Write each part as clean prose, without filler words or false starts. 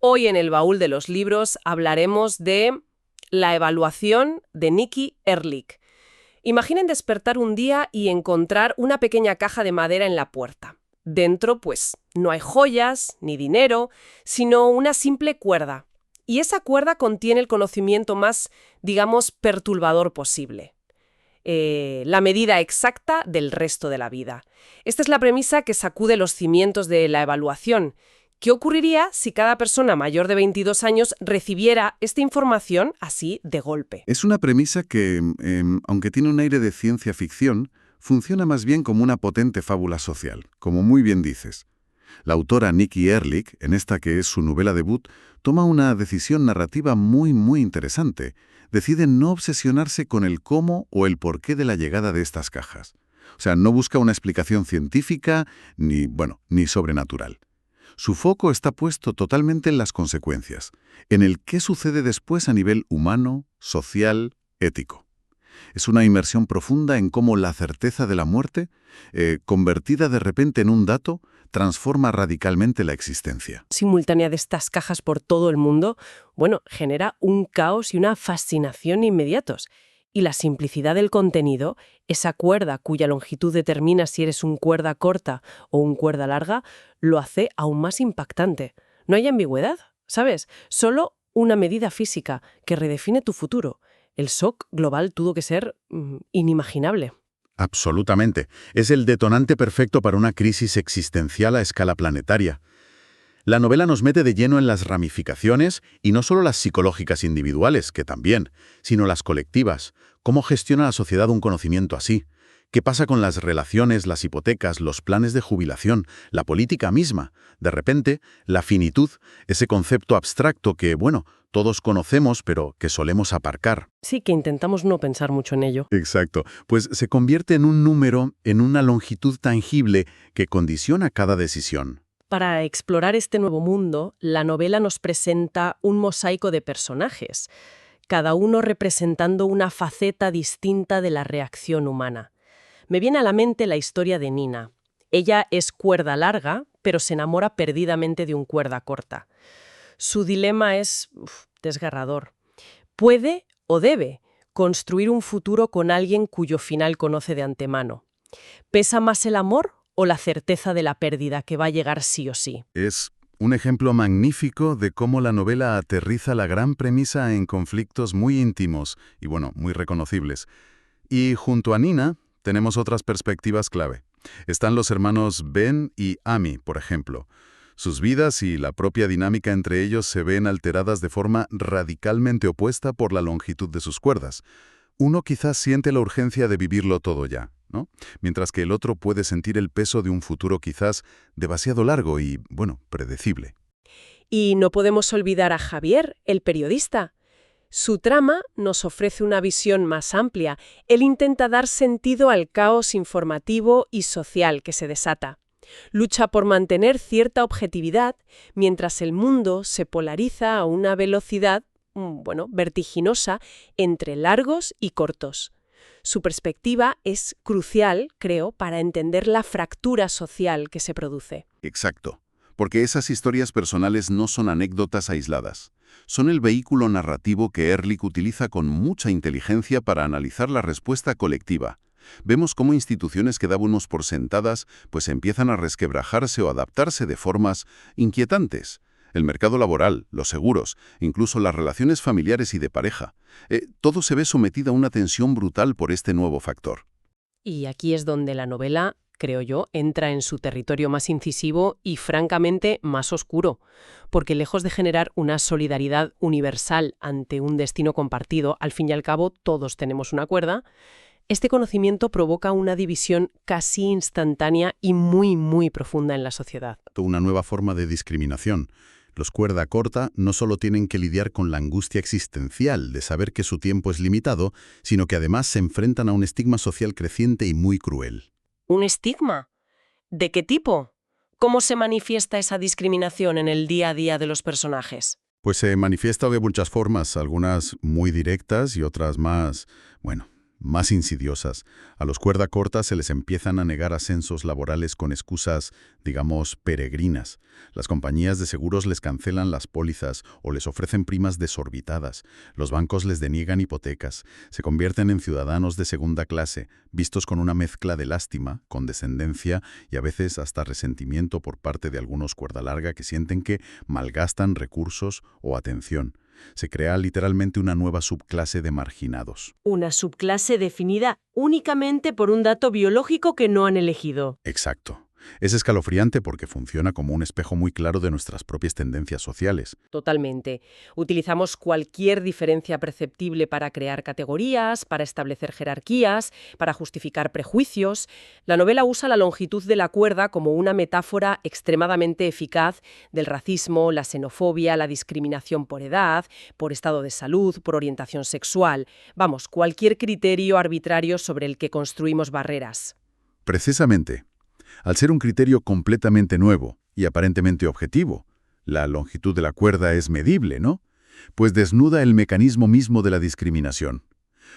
Hoy en el baúl de los libros hablaremos de la evaluación de Nikki Erlich. Imaginen despertar un día y encontrar una pequeña caja de madera en la puerta. Dentro, pues, no hay joyas ni dinero, sino una simple cuerda. Y esa cuerda contiene el conocimiento más, digamos, perturbador posible. La medida exacta del resto de la vida. Esta es la premisa que sacude los cimientos de la evaluación. ¿Qué ocurriría si cada persona mayor de 22 años recibiera esta información así de golpe? Es una premisa que, aunque tiene un aire de ciencia ficción, funciona más bien como una potente fábula social, como muy bien dices. La autora Nikki Erlich, en esta que es su novela debut, toma una decisión narrativa muy interesante. Decide no obsesionarse con el cómo o el porqué de la llegada de estas cajas. O sea, no busca una explicación científica ni sobrenatural. Su foco está puesto totalmente en las consecuencias, en el qué sucede después a nivel humano, social, ético. Es una inmersión profunda en cómo la certeza de la muerte, convertida de repente en un dato, transforma radicalmente la existencia. Simultánea de estas cajas por todo el mundo, genera un caos y una fascinación inmediatos. Y la simplicidad del contenido, esa cuerda cuya longitud determina si eres un cuerda corta o un cuerda larga, lo hace aún más impactante. No hay ambigüedad, ¿sabes? Solo una medida física que redefine tu futuro. El shock global tuvo que ser inimaginable. Absolutamente. Es el detonante perfecto para una crisis existencial a escala planetaria. La novela nos mete de lleno en las ramificaciones, y no solo las psicológicas individuales, que también, sino las colectivas. ¿Cómo gestiona la sociedad un conocimiento así? ¿Qué pasa con las relaciones, las hipotecas, los planes de jubilación, la política misma? De repente, la finitud, ese concepto abstracto que, todos conocemos, pero que solemos aparcar. Sí, que intentamos no pensar mucho en ello. Exacto. Pues se convierte en un número, en una longitud tangible que condiciona cada decisión. Para explorar este nuevo mundo, la novela nos presenta un mosaico de personajes, cada uno representando una faceta distinta de la reacción humana. Me viene a la mente la historia de Nina. Ella es cuerda larga, pero se enamora perdidamente de un cuerda corta. Su dilema es desgarrador. Puede o debe construir un futuro con alguien cuyo final conoce de antemano. ¿Pesa más el amor o la certeza de la pérdida que va a llegar sí o sí? Es un ejemplo magnífico de cómo la novela aterriza la gran premisa en conflictos muy íntimos y, muy reconocibles. Y junto a Nina tenemos otras perspectivas clave. Están los hermanos Ben y Amy, por ejemplo. Sus vidas y la propia dinámica entre ellos se ven alteradas de forma radicalmente opuesta por la longitud de sus cuerdas. Uno quizás siente la urgencia de vivirlo todo ya, ¿no? Mientras que el otro puede sentir el peso de un futuro quizás demasiado largo y, predecible. Y no podemos olvidar a Javier, el periodista. Su trama nos ofrece una visión más amplia. Él intenta dar sentido al caos informativo y social que se desata. Lucha por mantener cierta objetividad mientras el mundo se polariza a una velocidad, vertiginosa entre largos y cortos. Su perspectiva es crucial, creo, para entender la fractura social que se produce. Exacto, porque esas historias personales no son anécdotas aisladas. Son el vehículo narrativo que Erlich utiliza con mucha inteligencia para analizar la respuesta colectiva. Vemos cómo instituciones que dábamos por sentadas, pues empiezan a resquebrajarse o adaptarse de formas inquietantes. El mercado laboral, los seguros, incluso las relaciones familiares y de pareja. Todo se ve sometido a una tensión brutal por este nuevo factor. Y aquí es donde la novela, creo yo, entra en su territorio más incisivo y, francamente, más oscuro. Porque lejos de generar una solidaridad universal ante un destino compartido, al fin y al cabo todos tenemos una cuerda, este conocimiento provoca una división casi instantánea y muy profunda en la sociedad. Una nueva forma de discriminación. Los cuerda corta no solo tienen que lidiar con la angustia existencial de saber que su tiempo es limitado, sino que además se enfrentan a un estigma social creciente y muy cruel. ¿Un estigma? ¿De qué tipo? ¿Cómo se manifiesta esa discriminación en el día a día de los personajes? Pues se manifiesta de muchas formas, algunas muy directas y otras más, más insidiosas. A los cuerda corta se les empiezan a negar ascensos laborales con excusas, digamos, peregrinas. Las compañías de seguros les cancelan las pólizas o les ofrecen primas desorbitadas. Los bancos les deniegan hipotecas. Se convierten en ciudadanos de segunda clase, vistos con una mezcla de lástima, condescendencia y a veces hasta resentimiento por parte de algunos cuerda larga que sienten que malgastan recursos o atención. Se crea literalmente una nueva subclase de marginados. Una subclase definida únicamente por un dato biológico que no han elegido. Exacto. Es escalofriante porque funciona como un espejo muy claro de nuestras propias tendencias sociales. Totalmente. Utilizamos cualquier diferencia perceptible para crear categorías, para establecer jerarquías, para justificar prejuicios. La novela usa la longitud de la cuerda como una metáfora extremadamente eficaz del racismo, la xenofobia, la discriminación por edad, por estado de salud, por orientación sexual. Vamos, cualquier criterio arbitrario sobre el que construimos barreras. Precisamente. Al ser un criterio completamente nuevo y aparentemente objetivo, la longitud de la cuerda es medible, ¿no? Pues desnuda el mecanismo mismo de la discriminación.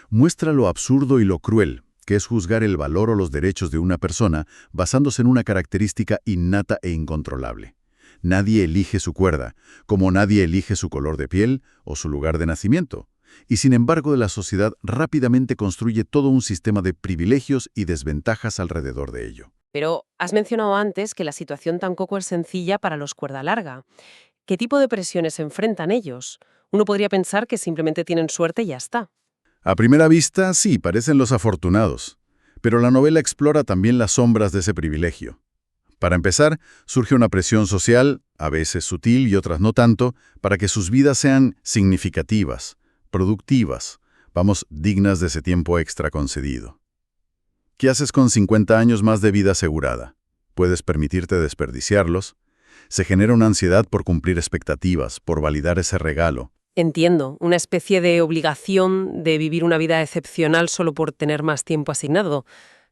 Muestra lo absurdo y lo cruel, que es juzgar el valor o los derechos de una persona basándose en una característica innata e incontrolable. Nadie elige su cuerda, como nadie elige su color de piel o su lugar de nacimiento. Y sin embargo, la sociedad rápidamente construye todo un sistema de privilegios y desventajas alrededor de ello. Pero has mencionado antes que la situación tampoco es sencilla para los cuerda larga. ¿Qué tipo de presiones se enfrentan ellos? Uno podría pensar que simplemente tienen suerte y ya está. A primera vista, sí, parecen los afortunados. Pero la novela explora también las sombras de ese privilegio. Para empezar, surge una presión social, a veces sutil y otras no tanto, para que sus vidas sean significativas, productivas, dignas de ese tiempo extra concedido. ¿Qué haces con 50 años más de vida asegurada? ¿Puedes permitirte desperdiciarlos? Se genera una ansiedad por cumplir expectativas, por validar ese regalo. Entiendo, una especie de obligación de vivir una vida excepcional solo por tener más tiempo asignado.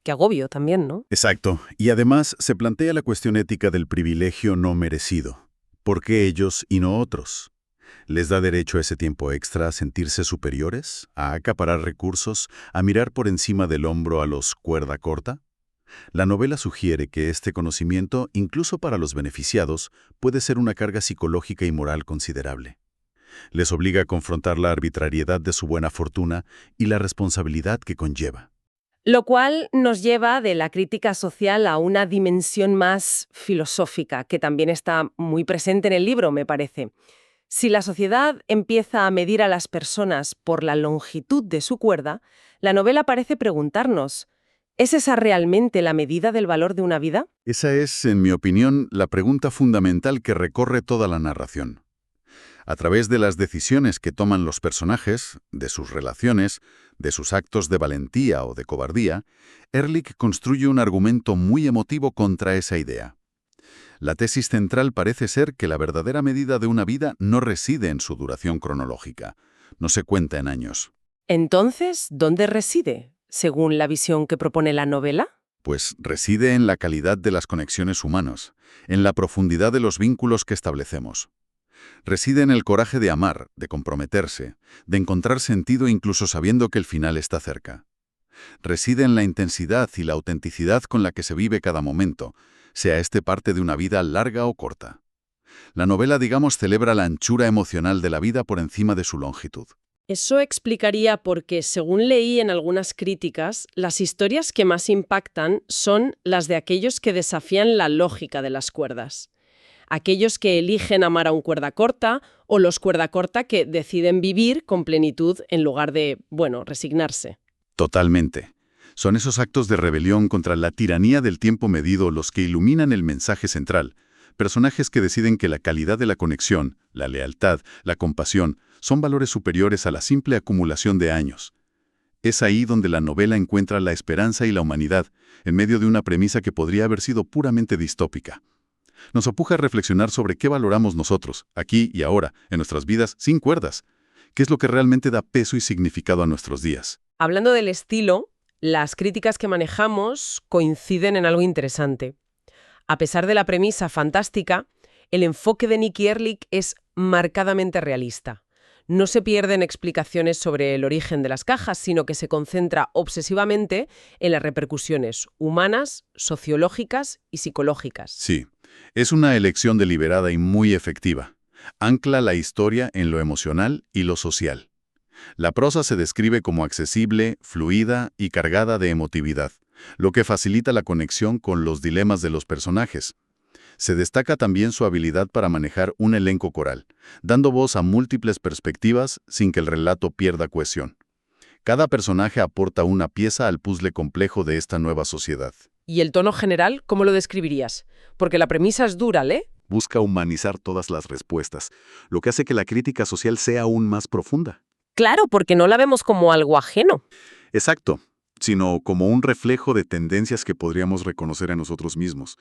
Qué agobio también, ¿no? Exacto. Y además se plantea la cuestión ética del privilegio no merecido. ¿Por qué ellos y no otros? ¿Les da derecho a ese tiempo extra a sentirse superiores, a acaparar recursos, a mirar por encima del hombro a los cuerda corta? La novela sugiere que este conocimiento, incluso para los beneficiados, puede ser una carga psicológica y moral considerable. Les obliga a confrontar la arbitrariedad de su buena fortuna y la responsabilidad que conlleva. Lo cual nos lleva de la crítica social a una dimensión más filosófica, que también está muy presente en el libro, me parece. Si la sociedad empieza a medir a las personas por la longitud de su cuerda, la novela parece preguntarnos, ¿es esa realmente la medida del valor de una vida? Esa es, en mi opinión, la pregunta fundamental que recorre toda la narración. A través de las decisiones que toman los personajes, de sus relaciones, de sus actos de valentía o de cobardía, Ehrlich construye un argumento muy emotivo contra esa idea. La tesis central parece ser que la verdadera medida de una vida no reside en su duración cronológica, no se cuenta en años. Entonces, ¿dónde reside, según la visión que propone la novela? Pues reside en la calidad de las conexiones humanas, en la profundidad de los vínculos que establecemos. Reside en el coraje de amar, de comprometerse, de encontrar sentido incluso sabiendo que el final está cerca. Reside en la intensidad y la autenticidad con la que se vive cada momento, sea este parte de una vida larga o corta. La novela, celebra la anchura emocional de la vida por encima de su longitud. Eso explicaría por qué, según leí en algunas críticas, las historias que más impactan son las de aquellos que desafían la lógica de las cuerdas. Aquellos que eligen amar a un cuerda corta o los cuerda corta que deciden vivir con plenitud en lugar de, resignarse. Totalmente. Son esos actos de rebelión contra la tiranía del tiempo medido los que iluminan el mensaje central. Personajes que deciden que la calidad de la conexión, la lealtad, la compasión, son valores superiores a la simple acumulación de años. Es ahí donde la novela encuentra la esperanza y la humanidad, en medio de una premisa que podría haber sido puramente distópica. Nos empuja a reflexionar sobre qué valoramos nosotros, aquí y ahora, en nuestras vidas sin cuerdas. ¿Qué es lo que realmente da peso y significado a nuestros días? Hablando del estilo, las críticas que manejamos coinciden en algo interesante. A pesar de la premisa fantástica, el enfoque de Nikki Ehrlich es marcadamente realista. No se pierden explicaciones sobre el origen de las cajas, sino que se concentra obsesivamente en las repercusiones humanas, sociológicas y psicológicas. Sí, es una elección deliberada y muy efectiva. Ancla la historia en lo emocional y lo social. La prosa se describe como accesible, fluida y cargada de emotividad, lo que facilita la conexión con los dilemas de los personajes. Se destaca también su habilidad para manejar un elenco coral, dando voz a múltiples perspectivas sin que el relato pierda cohesión. Cada personaje aporta una pieza al puzzle complejo de esta nueva sociedad. ¿Y el tono general, cómo lo describirías? Porque la premisa es dura, ¿eh? Busca humanizar todas las respuestas, lo que hace que la crítica social sea aún más profunda. Claro, porque no la vemos como algo ajeno. Exacto, sino como un reflejo de tendencias que podríamos reconocer en nosotros mismos.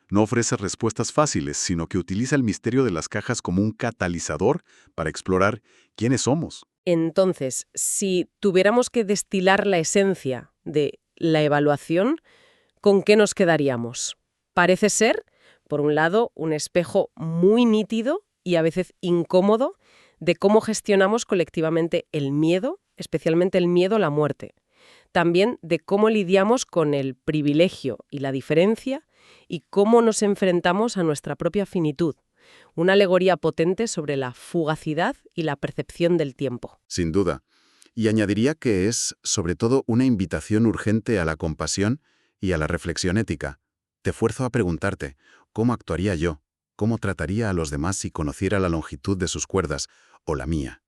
No ofrece respuestas fáciles, sino que utiliza el misterio de las cajas como un catalizador para explorar quiénes somos. Entonces, si tuviéramos que destilar la esencia de la evaluación, ¿con qué nos quedaríamos? Parece ser, por un lado, un espejo muy nítido y a veces incómodo de cómo gestionamos colectivamente el miedo, especialmente el miedo a la muerte. También de cómo lidiamos con el privilegio y la diferencia y cómo nos enfrentamos a nuestra propia finitud. Una alegoría potente sobre la fugacidad y la percepción del tiempo. Sin duda. Y añadiría que es, sobre todo, una invitación urgente a la compasión y a la reflexión ética. Te fuerzo a preguntarte, ¿cómo actuaría yo? ¿Cómo trataría a los demás si conociera la longitud de sus cuerdas, o la mía?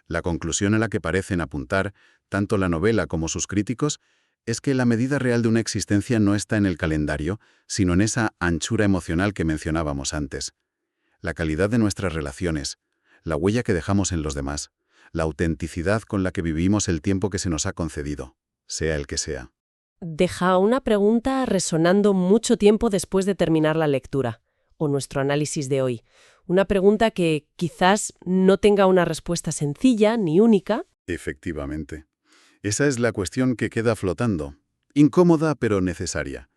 La conclusión a la que parecen apuntar, tanto la novela como sus críticos, es que la medida real de una existencia no está en el calendario, sino en esa anchura emocional que mencionábamos antes. La calidad de nuestras relaciones, la huella que dejamos en los demás, la autenticidad con la que vivimos el tiempo que se nos ha concedido, sea el que sea. Deja una pregunta resonando mucho tiempo después de terminar la lectura, o nuestro análisis de hoy. Una pregunta que quizás no tenga una respuesta sencilla ni única. Efectivamente. Esa es la cuestión que queda flotando. Incómoda, pero necesaria.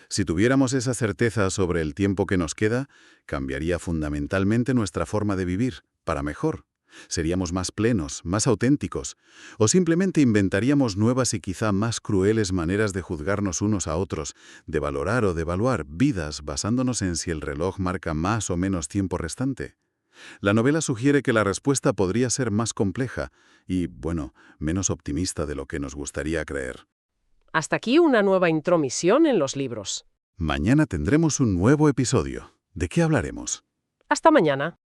Si tuviéramos esa certeza sobre el tiempo que nos queda, cambiaría fundamentalmente nuestra forma de vivir, para mejor. Seríamos más plenos, más auténticos, o simplemente inventaríamos nuevas y quizá más crueles maneras de juzgarnos unos a otros, de valorar o devaluar vidas basándonos en si el reloj marca más o menos tiempo restante. La novela sugiere que la respuesta podría ser más compleja y, bueno, menos optimista de lo que nos gustaría creer. Hasta aquí una nueva intromisión en los libros. Mañana tendremos un nuevo episodio. ¿De qué hablaremos? Hasta mañana.